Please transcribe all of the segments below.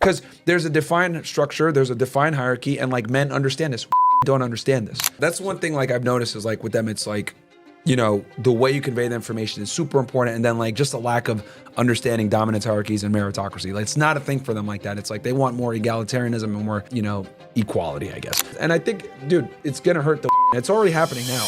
Because there's a defined structure, there's a defined hierarchy, and like men understand this. Don't understand this. That's one thing like I've noticed is like with them, it's like, you know, the way you convey the information is super important. And then like just a lack of understanding dominance hierarchies and meritocracy. Like it's not a thing for them like that. It's like they want more egalitarianism and more, you know, equality, I guess. And I think, dude, it's gonna hurt it's already happening now.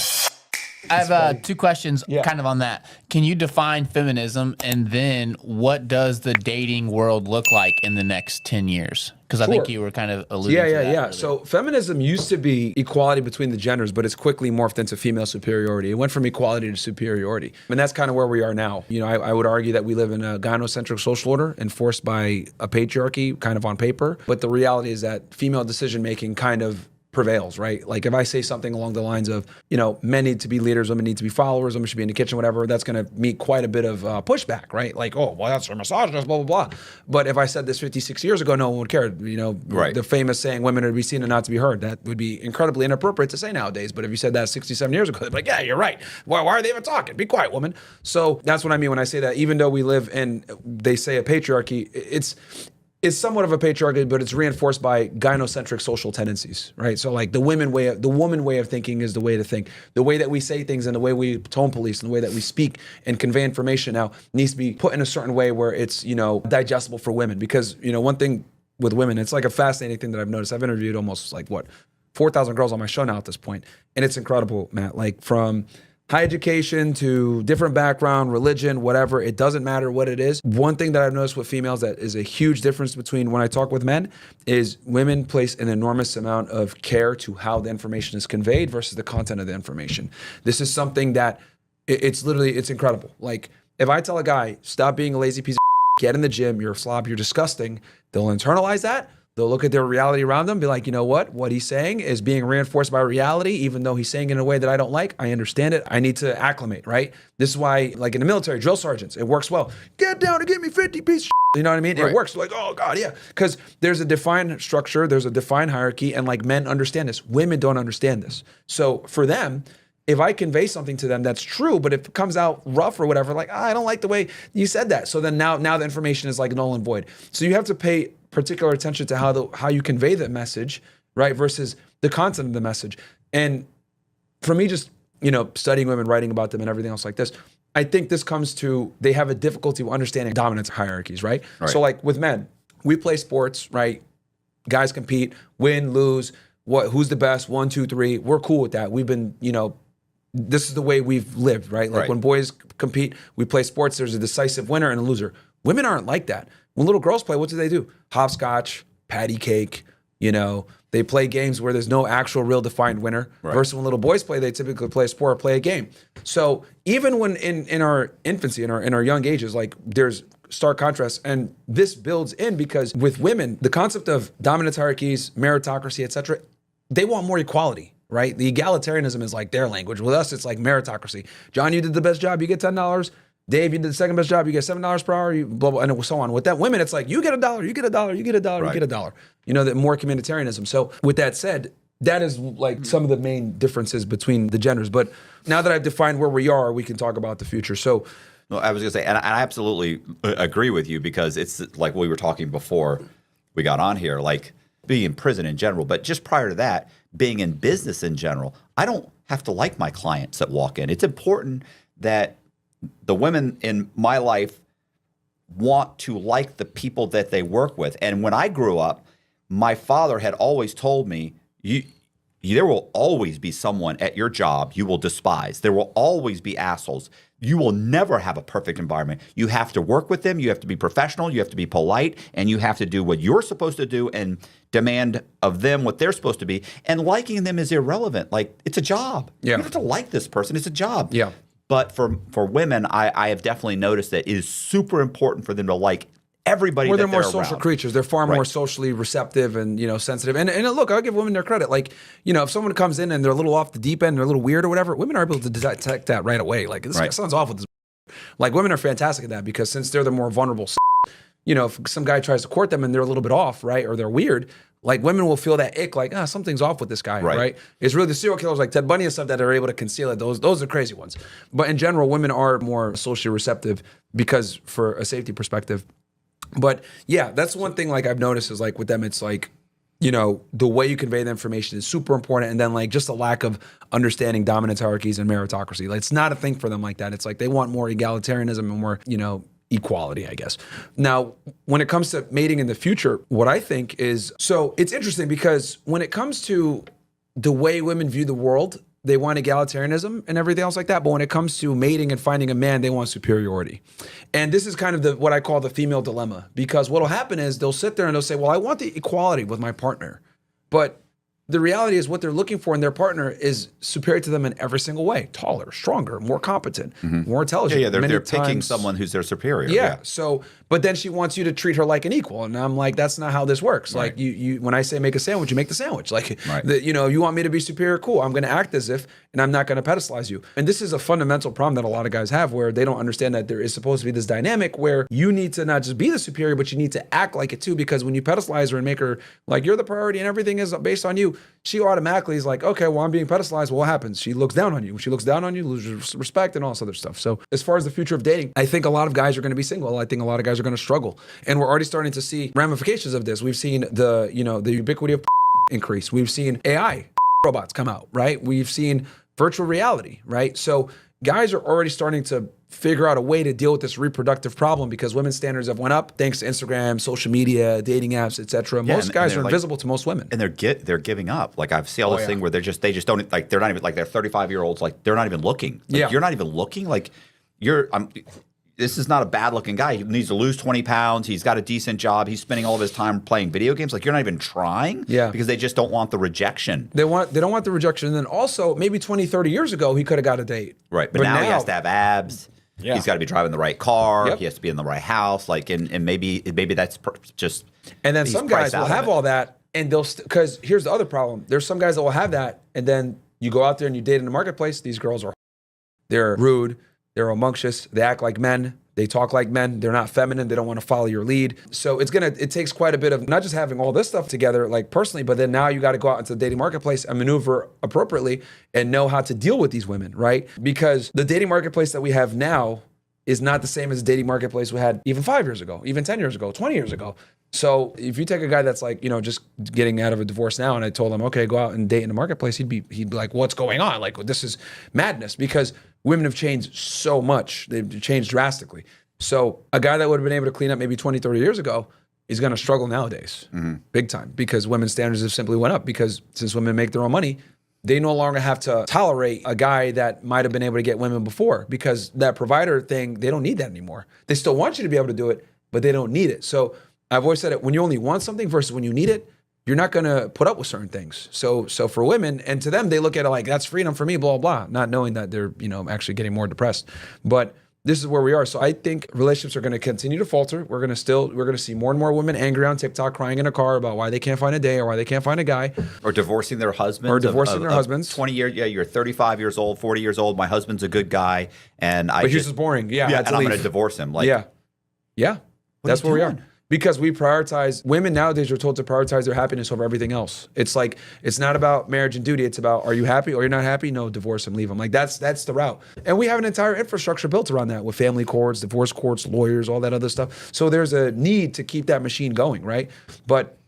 I have two questions kind of on that. Can you define feminism, and then what does the dating world look like in the next 10 years? Because I think you were kind of alluding to that. Yeah. So feminism used to be equality between the genders, but it's quickly morphed into female superiority. It went from equality to superiority. And that's kind of where we are now. You know, I would argue that we live in a gynocentric social order enforced by a patriarchy kind of on paper. But the reality is that female decision-making kind of prevails, right? Like if I say something along the lines of, you know, men need to be leaders, women need to be followers, women should be in the kitchen, whatever, that's going to meet quite a bit of pushback, right? Like, oh, well, that's a misogynist, blah, blah, blah. But if I said this 56 years ago, no one would care. You know, the famous saying, women are to be seen and not to be heard. That would be incredibly inappropriate to say nowadays. But if you said that 67 years ago, they'd be like, yeah, you're right. Why are they even talking? Be quiet, woman. So that's what I mean when I say that. Even though we live in, they say a patriarchy, it's somewhat of a patriarchy, but it's reinforced by gynocentric social tendencies, right? So like the woman way of thinking is the way to think. The way that we say things and the way we tone police and the way that we speak and convey information now needs to be put in a certain way where it's, you know, digestible for women. Because, you know, one thing with women, it's like a fascinating thing that I've noticed. I've interviewed almost like 4,000 girls on my show now at this point. And it's incredible, Matt, like from high education to different background, religion, whatever, it doesn't matter what it is. One thing that I've noticed with females that is a huge difference between when I talk with men is women place an enormous amount of care to how the information is conveyed versus the content of the information. This is something that it's incredible. Like if I tell a guy, stop being a lazy piece of get in the gym, you're a slob, you're disgusting, they'll internalize that. They'll look at their reality around them, be like, you know what he's saying is being reinforced by reality, even though he's saying it in a way that I don't like. I understand it. I need to acclimate, right? This is why, like in the military, drill sergeants, it works well. Get down and give me 50 piece of you know what I mean? Right. It works. Like, oh God, yeah. Because there's a defined structure, there's a defined hierarchy, and like men understand this. Women don't understand this. So for them, if I convey something to them that's true, but if it comes out rough or whatever, like, I don't like the way you said that. So then now the information is like null and void. So you have to pay particular attention to how you convey the message, right, versus the content of the message. And for me, just, you know, studying women, writing about them and everything else like this, I think this comes to, they have a difficulty with understanding dominance hierarchies, right? So like with men, we play sports, right? Guys compete, win, lose, who's the best, 1, 2, 3. We're cool with that. We've been, you know, this is the way we've lived, right? Like when boys compete, we play sports, there's a decisive winner and a loser. Women aren't like that. When little girls play, what do? Hopscotch, patty cake, you know, they play games where there's no actual real defined winner. Versus when little boys play, they typically play a sport or play a game. So even when in our infancy, in our young ages, like there's stark contrast, and this builds in because with women, the concept of dominance hierarchies, meritocracy, etc., they want more equality. Right? The egalitarianism is like their language. With us, it's like meritocracy. John, you did the best job, you get $10. Dave, you did the second best job, you get $7 per hour, blah, blah, and so on. With that, women, it's like, you get $1, you get $1, you get $1, you get $1. You know, the more communitarianism. So with that said, that is like some of the main differences between the genders. But now that I've defined where we are, we can talk about the future. So, well, I was gonna say, and I absolutely agree with you, because it's like we were talking before we got on here, like being in prison in general, but just prior to that, being in business in general, I don't have to like my clients that walk in. It's important that the women in my life want to like the people that they work with. And when I grew up, my father had always told me, there will always be someone at your job you will despise. There will always be assholes. You will never have a perfect environment. You have to work with them. You have to be professional. You have to be polite. And you have to do what you're supposed to do and demand of them what they're supposed to be. And liking them is irrelevant. Like, it's a job. You don't have to like this person. It's a job. But for women, I have definitely noticed that it is super important for them to like everybody that they're more around. social creatures. They're far more socially receptive and, you know, sensitive. And look, I'll give women their credit. Like, you know, if someone comes in and they're a little off the deep end, they're a little weird or whatever, women are able to detect that right away. Like, this guy sounds awful. Like, women are fantastic at that, because since they're the more vulnerable, you know, if some guy tries to court them and they're a little bit off, right, or they're weird, like women will feel that ick, like, something's off with this guy, right? It's really the serial killers like Ted Bundy and stuff that are able to conceal it. Those are crazy ones. But in general, women are more socially receptive because, for a safety perspective, But yeah, that's one thing like I've noticed is like with them, it's like, the way you convey the information is super important. And then like just a lack of understanding dominance hierarchies and meritocracy. Like, it's not a thing for them like that. It's like they want more egalitarianism and more, equality, I guess. Now, when it comes to mating in the future, what I think is, so it's interesting because when it comes to the way women view the world, they want egalitarianism and everything else like that. But when it comes to mating and finding a man, they want superiority. And this is kind of what I call the female dilemma, because what'll happen is they'll sit there and they'll say, well, I want the equality with my partner. But the reality is what they're looking for in their partner is superior to them in every single way. Taller, stronger, more competent, more intelligent. Yeah, they're picking someone who's their superior. Yeah. So, but then she wants you to treat her like an equal. And I'm like, that's not how this works. Right. Like you when I say make a sandwich, you make the sandwich. Like, you want me to be superior, cool. I'm going to act as if, and I'm not going to pedestalize you. And this is a fundamental problem that a lot of guys have where they don't understand that there is supposed to be this dynamic where you need to not just be the superior, but you need to act like it too. Because when you pedestalize her and make her like you're the priority and everything is based on you, she automatically is like, okay, well, I'm being pedestalized. Well, what happens? She looks down on you. When she looks down on you, loses respect and all this other stuff. So as far as the future of dating, I think a lot of guys are going to be single. I think a lot of guys are going to struggle. And we're already starting to see ramifications of this. We've seen the ubiquity of increase. We've seen AI robots come out, right? We've seen virtual reality, right? So guys are already starting to figure out a way to deal with this reproductive problem because women's standards have went up thanks to Instagram, social media, dating apps, etc. Most guys are invisible to most women, and they're giving up. Like I've seen all this thing where they just don't like they're not even like they're 35-year-olds like they're not even looking. Like, you're not even looking. Like this is not a bad looking guy. He needs to lose 20 pounds. He's got a decent job. He's spending all of his time playing video games. Like you're not even trying because they just don't want the rejection. They don't want the rejection. And then also maybe 20, 30 years ago, he could have got a date. Right. But now he has to have abs. Yeah. He's got to be driving the right car. Yep. He has to be in the right house. Like, and maybe that's just. And then some guys will have all that and they'll, because here's the other problem. There's some guys that will have that. And then you go out there and you date in the marketplace. These girls they're rude. They're rambunctious. They act like men. They talk like men. They're not feminine. They don't want to follow your lead. So it takes quite a bit of not just having all this stuff together, like personally, but then now you got to go out into the dating marketplace and maneuver appropriately and know how to deal with these women, right? Because the dating marketplace that we have now is not the same as the dating marketplace we had even 5 years ago, even 10 years ago, 20 years ago. So if you take a guy that's like, just getting out of a divorce now, and I told him, okay, go out and date in the marketplace, he'd be like, what's going on? Like, this is madness because women have changed so much. They've changed drastically. So a guy that would have been able to clean up maybe 20, 30 years ago is going to struggle nowadays, big time, because women's standards have simply went up because since women make their own money, they no longer have to tolerate a guy that might have been able to get women before because that provider thing, they don't need that anymore. They still want you to be able to do it, but they don't need it. So I've always said it, when you only want something versus when you need it, you're not going to put up with certain things. So for women, and to them, they look at it like, that's freedom for me, blah, blah, not knowing that they're, actually getting more depressed. But this is where we are. So I think relationships are going to continue to falter. We're going to see more and more women angry on TikTok, crying in a car about why they can't find a day or why they can't find a guy. Or divorcing their husbands. 20 years, you're 35 years old, 40 years old. My husband's a good guy. But he's just boring. Yeah. And I'm going to divorce him. Like, yeah. That's where we are. Because we prioritize, women nowadays are told to prioritize their happiness over everything else. It's like, it's not about marriage and duty. It's about, are you happy or you're not happy? No, divorce him, leave him. Like that's the route. And we have an entire infrastructure built around that with family courts, divorce courts, lawyers, all that other stuff. So there's a need to keep that machine going, right? But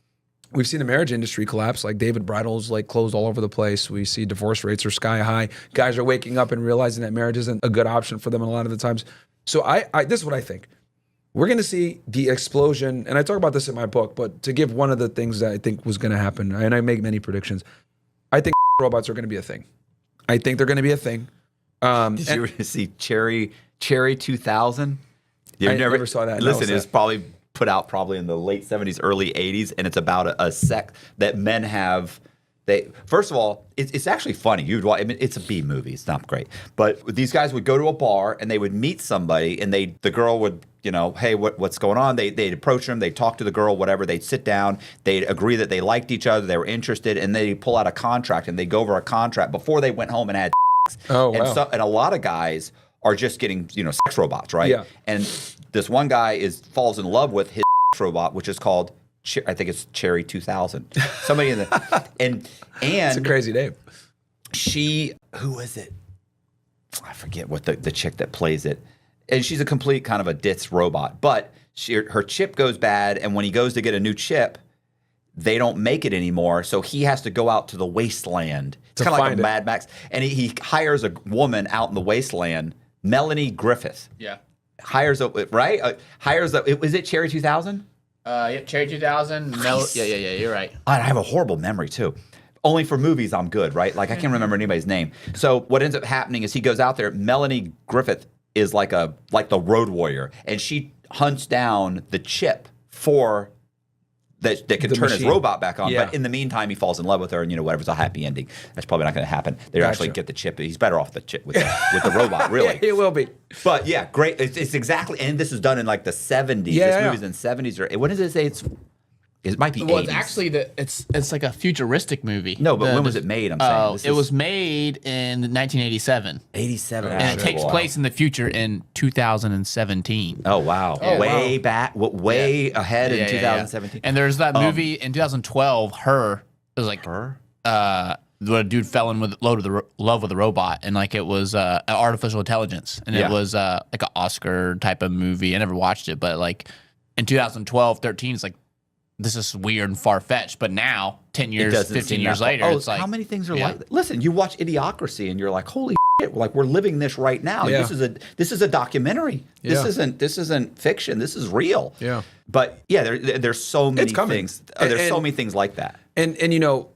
we've seen the marriage industry collapse. Like David Bridal's like closed all over the place. We see divorce rates are sky high. Guys are waking up and realizing that marriage isn't a good option for them a lot of the times. So this is what I think. We're going to see the explosion, and I talk about this in my book, but to give one of the things that I think was going to happen, and I make many predictions, I think robots are going to be a thing. I think they're going to be a thing. Did you see Cherry 2000? I never saw that. Listen, it's probably put out probably in the late 70s, early 80s, and it's about a sect that men have. First of all, it's actually funny. It's a B movie. It's not great, but these guys would go to a bar and they would meet somebody, and the girl would, hey, what's going on? They'd approach them, they'd talk to the girl, whatever. They'd sit down, they'd agree that they liked each other, they were interested, and they'd pull out a contract and they'd go over a contract before they went home and had. Oh wow! And a lot of guys are just getting sex robots, right? Yeah. And this one guy falls in love with his robot, which is called. I think it's Cherry 2000. Somebody in the and it's a crazy name. Who is it? I forget what the chick that plays it. And she's a complete kind of a ditz robot, but her chip goes bad, and when he goes to get a new chip, they don't make it anymore, so he has to go out to the wasteland. It's kind of like a Mad Max. And he hires a woman out in the wasteland, Melanie Griffith. Yeah. Hires was it Cherry 2000? Yeah, Cherry 2000. Nice. Yeah, you're right. I have a horrible memory, too. Only for movies, I'm good, right? Like, I can't remember anybody's name. So what ends up happening is he goes out there. Melanie Griffith is like the road warrior, and she hunts down the chip for that can turn his robot back on. Yeah. But in the meantime, he falls in love with her, and whatever's a happy ending. That's probably not going to happen. They actually get the chip. He's better off the chip with the robot, really. Yeah, it will be. But yeah, great. It's exactly, and this is done in like the 70s. This movie's in the 70s, or what does it say? It might be 80s. Well, it's actually it's like a futuristic movie. No, but when was it made? I'm saying it was made in 1987. 87, and it takes place in the future in 2017. Oh wow! Way back, way ahead in 2017. And there's that movie in 2012. It was like Her. The dude fell in with love with a robot, and like it was artificial intelligence, and it was like an Oscar type of movie. I never watched it, but like in 2012, 13, it's like, this is weird and far-fetched, but now, 10 years, 15 years later, it's like... how many things are like that? Listen, you watch Idiocracy, and you're like, holy shit, like, we're living this right now. Yeah. This is a documentary. Yeah. This isn't fiction. This is real. Yeah. But, yeah, there's so many things. There's so many things like that. And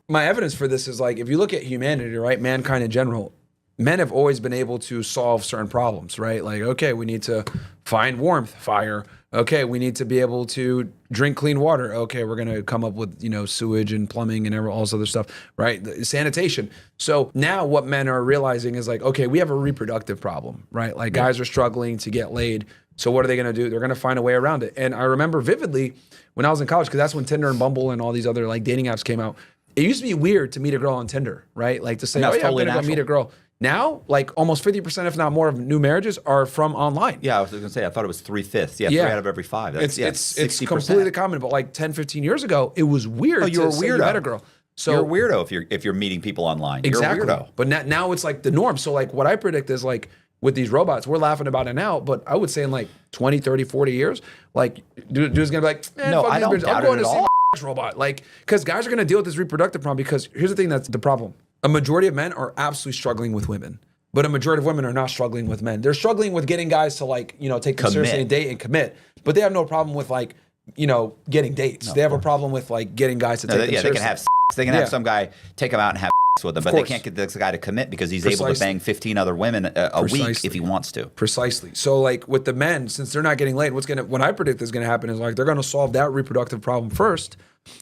my evidence for this is, like, if you look at humanity, right, mankind in general, men have always been able to solve certain problems, right? Like, okay, we need to find warmth, fire. Okay, we need to be able to drink clean water. Okay, we're going to come up with, sewage and plumbing and all this other stuff, right? Sanitation. So now what men are realizing is like, okay, we have a reproductive problem, right? Like guys are struggling to get laid. So what are they going to do? They're going to find a way around it. And I remember vividly when I was in college, because that's when Tinder and Bumble and all these other like dating apps came out. It used to be weird to meet a girl on Tinder, right? Like to say, I'm going to go meet a girl. Now, like almost 50%, if not more, of new marriages are from online. Yeah, I was going to say, I thought it was 3/5. Yeah, 3 out of every 5. That's, it's completely common. But like 10, 15 years ago, it was weird. Oh, you're a weirdo. You met a girl. So you're a weirdo if you're meeting people online. Exactly. You're a weirdo. But now it's like the norm. So like what I predict is like with these robots, we're laughing about it now, but I would say in like 20, 30, 40 years, like dude's going to be like, no, I don't doubt it at all. Robot, like, because guys are going to deal with this reproductive problem. Because here's the thing, that's the problem: a majority of men are absolutely struggling with women, but a majority of women are not struggling with men. They're struggling with getting guys to like, take them seriously and date and commit, but they have no problem with like, getting dates. No, they have a problem with like getting guys to take them seriously. They can have sex. They can have some guy take them out and have sex with them, but they can't get this guy to commit because he's able to bang 15 other women a week if he wants to. Precisely. So like with the men, since they're not getting laid, what I predict is going to happen is like they're going to solve that reproductive problem first,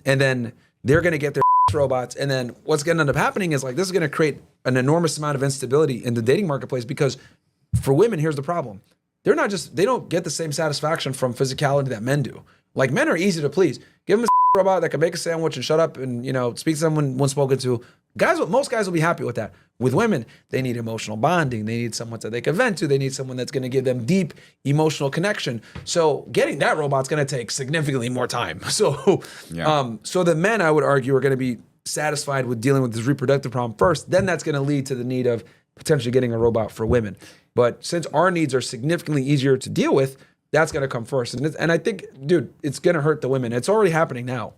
and then they're going to get their robots, and then what's going to end up happening is like this is going to create an enormous amount of instability in the dating marketplace, because for women, here's the problem: they don't get the same satisfaction from physicality that men do. Like men are easy to please. Give them a robot that can make a sandwich and shut up and speak to someone when spoken to. Most guys will be happy with that. With women, they need emotional bonding. They need someone that they can vent to. They need someone that's going to give them deep emotional connection. So getting that robot's going to take significantly more time. So, so the men, I would argue, are going to be satisfied with dealing with this reproductive problem first. Then that's going to lead to the need of potentially getting a robot for women. But since our needs are significantly easier to deal with, that's going to come first. And I think, dude, it's going to hurt the women. It's already happening now.